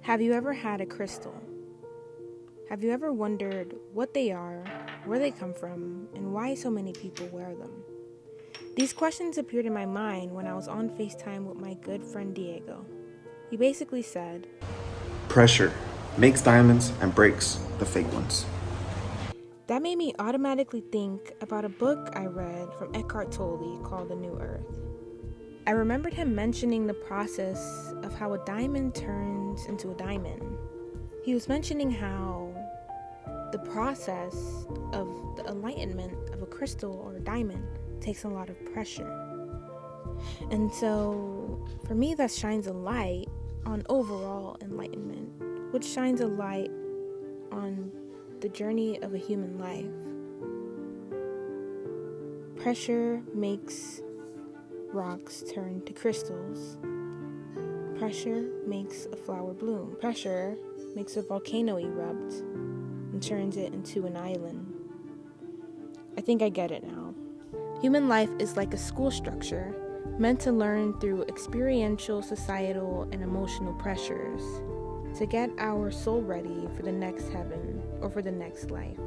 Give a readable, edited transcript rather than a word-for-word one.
Have you ever had a crystal? Have you ever wondered what they are, where they come from, and why so many people wear them? These questions appeared in my mind when I was on FaceTime with my good friend Diego. He basically said, Pressure makes diamonds and breaks the fake ones. that made me automatically think about a book I read from Eckhart Tolle called The New Earth. I remembered him mentioning the process of how a diamond turns into a diamond. He was mentioning how the process of the enlightenment of a crystal or a diamond takes a lot of pressure. And so, for me, that shines a light on overall enlightenment, which shines a light on the journey of a human life. Pressure makes rocks turn to crystals. Pressure makes a flower bloom. Pressure makes a volcano erupt and turns it into an island. I think I get it now. Human life is like a school structure meant to learn through experiential, societal, and emotional pressures to get our soul ready for the next heaven or for the next life.